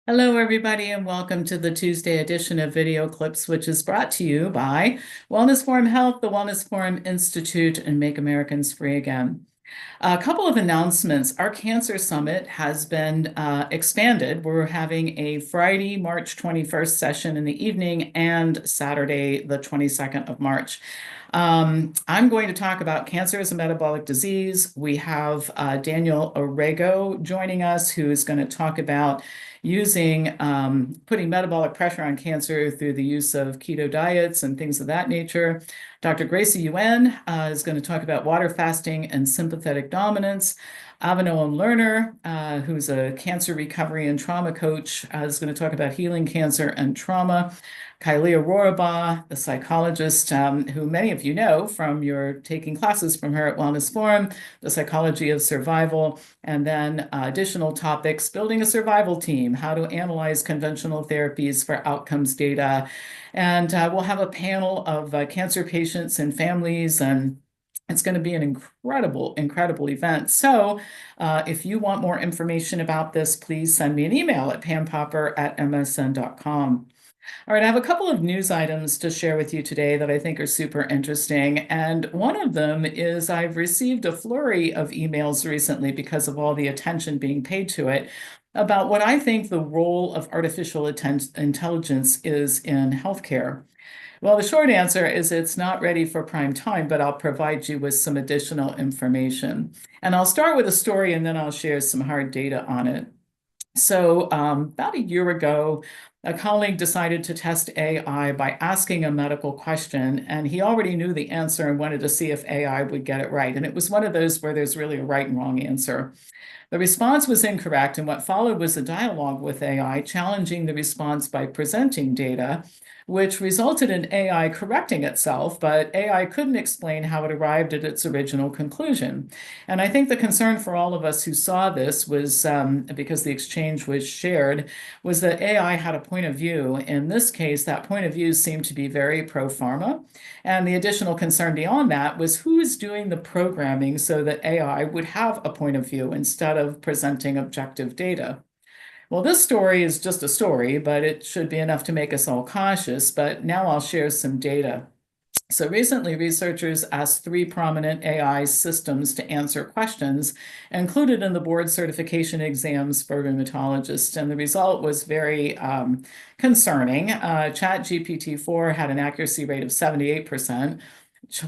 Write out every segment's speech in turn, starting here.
Hello, everybody, and welcome to the Tuesday edition of Video Clips, which is brought to you by Wellness Forum Health, the Wellness Forum Institute, and Make Americans Free Again. A couple of announcements. Our Cancer Summit has been expanded. We're having a Friday, March 21st session in the evening and Saturday, the 22nd of March. I'm going to talk about cancer as a metabolic disease. We have Daniel Orego joining us, who is going to talk about putting metabolic pressure on cancer through the use of keto diets and things of that nature. Dr. Gracie Yuen is going to talk about water fasting and sympathetic dominance. Avinoam Lerner, who's a cancer recovery and trauma coach, is going to talk about healing cancer and trauma. Kylie Rorabaugh, the psychologist, who many of you know from your taking classes from her at Wellness Forum, the psychology of survival, and then additional topics, building a survival team, how to analyze conventional therapies for outcomes data. And we'll have a panel of cancer patients and families, and it's going to be an incredible, incredible event. So if you want more information about this, please send me an email at pampopper@msn.com. All right, I have a couple of news items to share with you today that I think are super interesting. And one of them is I've received a flurry of emails recently because of all the attention being paid to it about what I think the role of artificial intelligence is in healthcare. Well, the short answer is it's not ready for prime time, but I'll provide you with some additional information. And I'll start with a story and then I'll share some hard data on it. So about a year ago, a colleague decided to test AI by asking a medical question, and he already knew the answer and wanted to see if AI would get it right. And it was one of those where there's really a right and wrong answer. The response was incorrect, and what followed was a dialogue with AI challenging the response by presenting data, which resulted in AI correcting itself, but AI couldn't explain how it arrived at its original conclusion. And I think the concern for all of us who saw this was, because the exchange was shared, was that AI had a point of view. In this case, that point of view seemed to be very pro-pharma. And the additional concern beyond that was who's doing the programming so that AI would have a point of view instead of presenting objective data. Well, this story is just a story, but it should be enough to make us all cautious. But now I'll share some data. So recently, researchers asked 3 prominent AI systems to answer questions included in the board certification exams for rheumatologists, and the result was very concerning. ChatGPT-4 had an accuracy rate of 78%.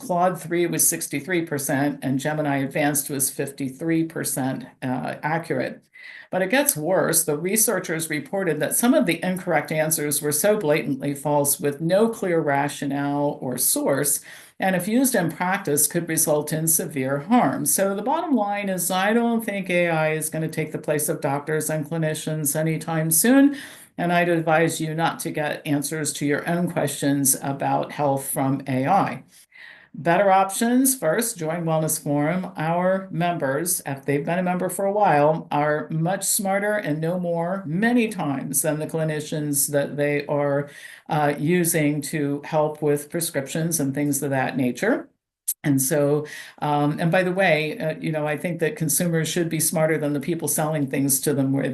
Claude 3 was 63%, and Gemini Advanced was 53% accurate. But it gets worse. The researchers reported that some of the incorrect answers were so blatantly false with no clear rationale or source, and if used in practice, could result in severe harm. So the bottom line is I don't think AI is going to take the place of doctors and clinicians anytime soon. And I'd advise you not to get answers to your own questions about health from AI. Better options. First, join Wellness Forum. Our members, if they've been a member for a while, are much smarter and know more many times than the clinicians that they are using to help with prescriptions and things of that nature. And so, and by the way, I think that consumers should be smarter than the people selling things to them, where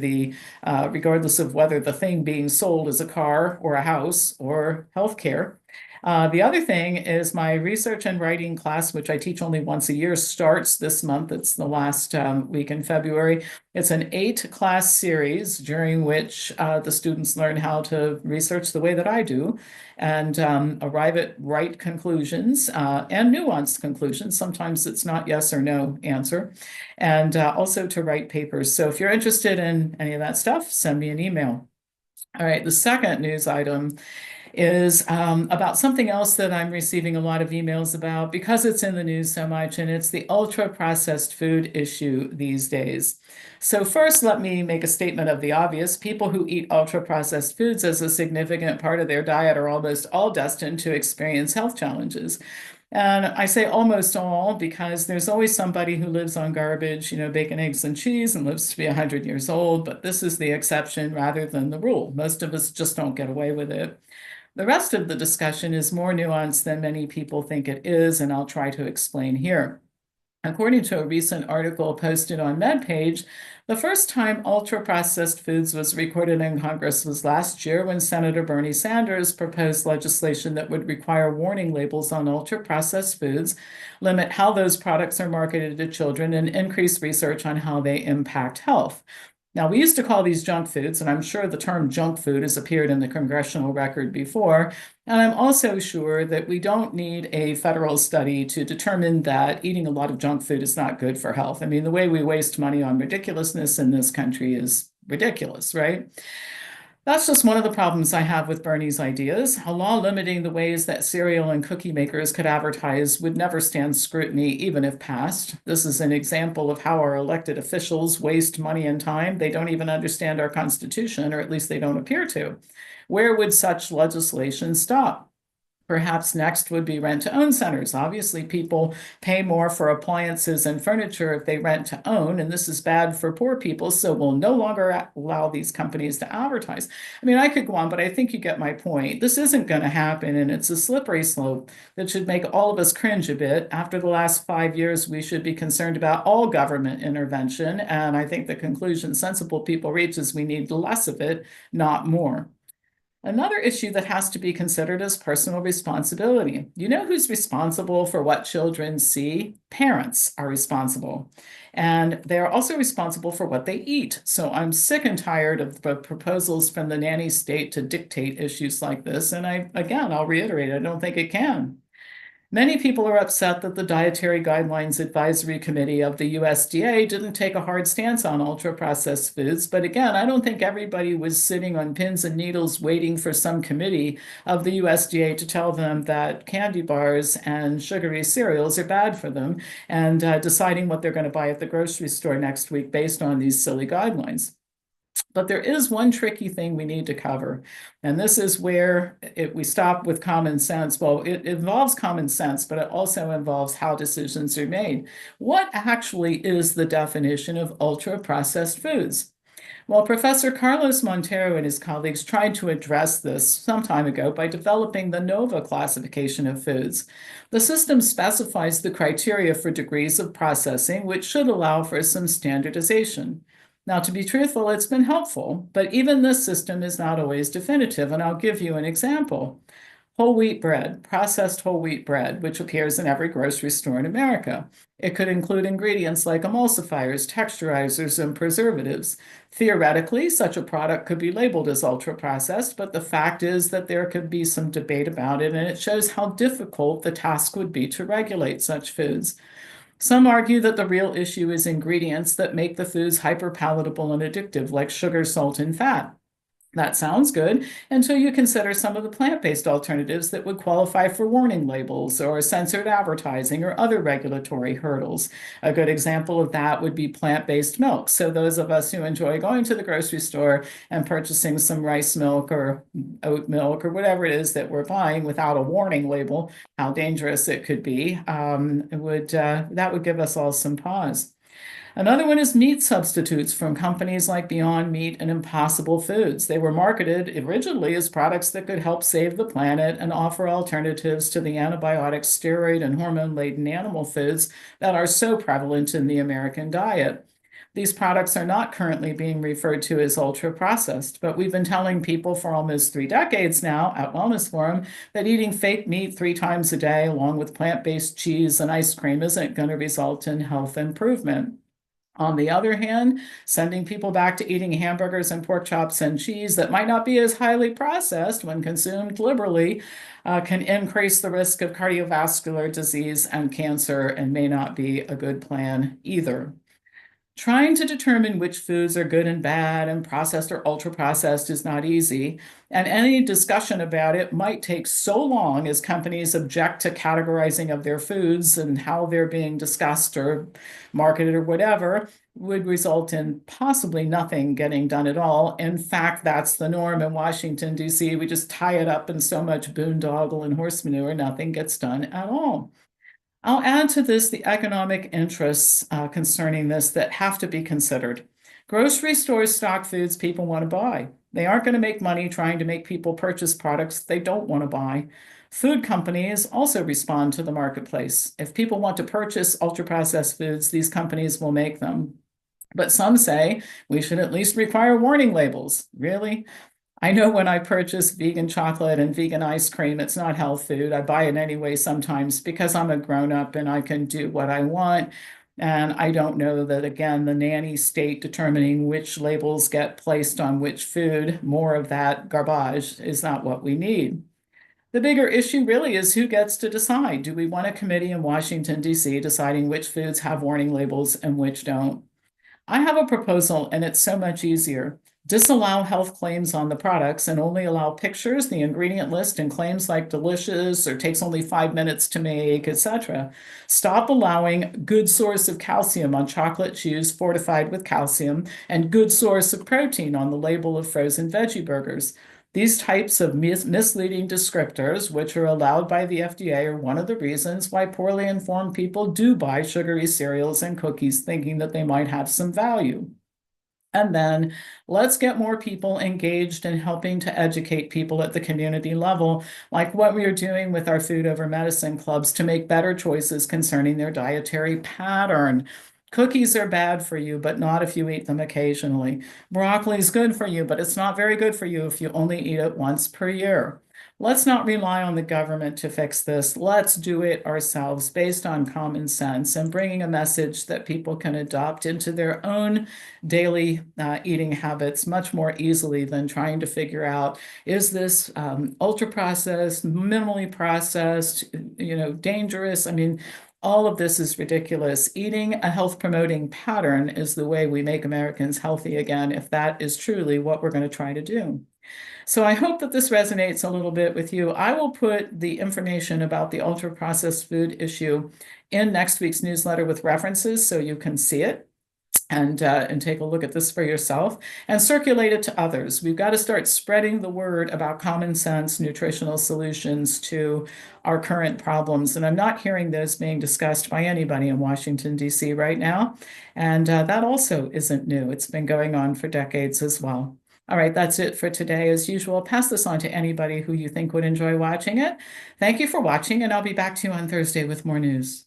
regardless of whether the thing being sold is a car or a house or healthcare. The other thing is my research and writing class, which I teach only once a year, starts this month. It's the last week in February. It's an 8-class series during which the students learn how to research the way that I do and arrive at right conclusions and nuanced conclusions. Sometimes it's not yes or no answer, and also to write papers. So if you're interested in any of that stuff, send me an email. All right, the second news item is about something else that I'm receiving a lot of emails about because it's in the news so much, and it's the ultra-processed food issue these days. So first, let me make a statement of the obvious. People who eat ultra-processed foods as a significant part of their diet are almost all destined to experience health challenges. And I say almost all because there's always somebody who lives on garbage, bacon, eggs, and cheese, and lives to be 100 years old. But this is the exception rather than the rule. Most of us just don't get away with it. The rest of the discussion is more nuanced than many people think it is, and I'll try to explain here. According to a recent article posted on MedPage, the first time ultra-processed foods was recorded in Congress was last year when Senator Bernie Sanders proposed legislation that would require warning labels on ultra-processed foods, limit how those products are marketed to children, and increase research on how they impact health. Now, we used to call these junk foods, and I'm sure the term junk food has appeared in the congressional record before. And I'm also sure that we don't need a federal study to determine that eating a lot of junk food is not good for health. I mean, the way we waste money on ridiculousness in this country is ridiculous, right? That's just one of the problems I have with Bernie's ideas. A law limiting the ways that cereal and cookie makers could advertise would never stand scrutiny, even if passed. This is an example of how our elected officials waste money and time. They don't even understand our Constitution, or at least they don't appear to. Where would such legislation stop? Perhaps next would be rent-to-own centers. Obviously, people pay more for appliances and furniture if they rent to own, and this is bad for poor people, so we'll no longer allow these companies to advertise. I mean, I could go on, but I think you get my point. This isn't going to happen, and it's a slippery slope that should make all of us cringe a bit. After the last 5 years, we should be concerned about all government intervention, and I think the conclusion sensible people reach is we need less of it, not more. Another issue that has to be considered is personal responsibility. You know who's responsible for what children see? Parents are responsible. And they are also responsible for what they eat. So I'm sick and tired of the proposals from the nanny state to dictate issues like this. And I'll reiterate, I don't think it can. Many people are upset that the Dietary Guidelines Advisory Committee of the USDA didn't take a hard stance on ultra-processed foods. But again, I don't think everybody was sitting on pins and needles waiting for some committee of the USDA to tell them that candy bars and sugary cereals are bad for them and deciding what they're going to buy at the grocery store next week based on these silly guidelines. But there is one tricky thing we need to cover, and this is where we stop with common sense. Well, it involves common sense, but it also involves how decisions are made. What actually is the definition of ultra-processed foods? Well, Professor Carlos Montero and his colleagues tried to address this some time ago by developing the NOVA classification of foods. The system specifies the criteria for degrees of processing, which should allow for some standardization. Now, to be truthful, it's been helpful, but even this system is not always definitive, and I'll give you an example. Whole wheat bread, processed whole wheat bread, which appears in every grocery store in America. It could include ingredients like emulsifiers, texturizers, and preservatives. Theoretically, such a product could be labeled as ultra-processed, but the fact is that there could be some debate about it, and it shows how difficult the task would be to regulate such foods. Some argue that the real issue is ingredients that make the foods hyperpalatable and addictive, like sugar, salt, and fat. That sounds good until you consider some of the plant-based alternatives that would qualify for warning labels or censored advertising or other regulatory hurdles. A good example of that would be plant-based milk. So those of us who enjoy going to the grocery store and purchasing some rice milk or oat milk or whatever it is that we're buying without a warning label, how dangerous it could be, that would give us all some pause. Another one is meat substitutes from companies like Beyond Meat and Impossible Foods. They were marketed originally as products that could help save the planet and offer alternatives to the antibiotic, steroid, and hormone-laden animal foods that are so prevalent in the American diet. These products are not currently being referred to as ultra-processed, but we've been telling people for almost 3 decades now at Wellness Forum that eating fake meat 3 times a day, along with plant-based cheese and ice cream, isn't going to result in health improvement. On the other hand, sending people back to eating hamburgers and pork chops and cheese that might not be as highly processed when consumed liberally can increase the risk of cardiovascular disease and cancer and may not be a good plan either. Trying to determine which foods are good and bad and processed or ultra-processed is not easy, and any discussion about it might take so long as companies object to categorizing of their foods and how they're being discussed or marketed or whatever, would result in possibly nothing getting done at all. In fact, that's the norm in Washington, D.C. We just tie it up in so much boondoggle and horse manure, nothing gets done at all. I'll add to this the economic interests concerning this that have to be considered. Grocery stores stock foods people want to buy. They aren't going to make money trying to make people purchase products they don't want to buy. Food companies also respond to the marketplace. If people want to purchase ultra-processed foods, these companies will make them. But some say we should at least require warning labels. Really? I know when I purchase vegan chocolate and vegan ice cream, it's not health food. I buy it anyway sometimes because I'm a grown-up and I can do what I want. And I don't know that, again, the nanny state determining which labels get placed on which food, more of that garbage is not what we need. The bigger issue really is who gets to decide. Do we want a committee in Washington, D.C. deciding which foods have warning labels and which don't? I have a proposal, and it's so much easier. Disallow health claims on the products and only allow pictures, the ingredient list, and claims like delicious or takes only 5 minutes to make, etc. Stop allowing good source of calcium on chocolate chews fortified with calcium and good source of protein on the label of frozen veggie burgers. These types of misleading descriptors, which are allowed by the FDA, are one of the reasons why poorly informed people do buy sugary cereals and cookies thinking that they might have some value. And then let's get more people engaged in helping to educate people at the community level, like what we are doing with our Food Over Medicine clubs to make better choices concerning their dietary pattern. Cookies are bad for you, but not if you eat them occasionally. Broccoli is good for you, but it's not very good for you if you only eat it once per year. Let's not rely on the government to fix this. Let's do it ourselves based on common sense and bringing a message that people can adopt into their own daily eating habits much more easily than trying to figure out, is this ultra processed, minimally processed, dangerous? I mean, all of this is ridiculous. Eating a health promoting pattern is the way we make Americans healthy again, if that is truly what we're going to try to do. So I hope that this resonates a little bit with you. I will put the information about the ultra processed food issue in next week's newsletter with references so you can see it and take a look at this for yourself and circulate it to others. We've got to start spreading the word about common sense nutritional solutions to our current problems. And I'm not hearing those being discussed by anybody in Washington, D.C. right now. And that also isn't new. It's been going on for decades as well. All right, that's it for today. As usual, pass this on to anybody who you think would enjoy watching it. Thank you for watching, and I'll be back to you on Thursday with more news.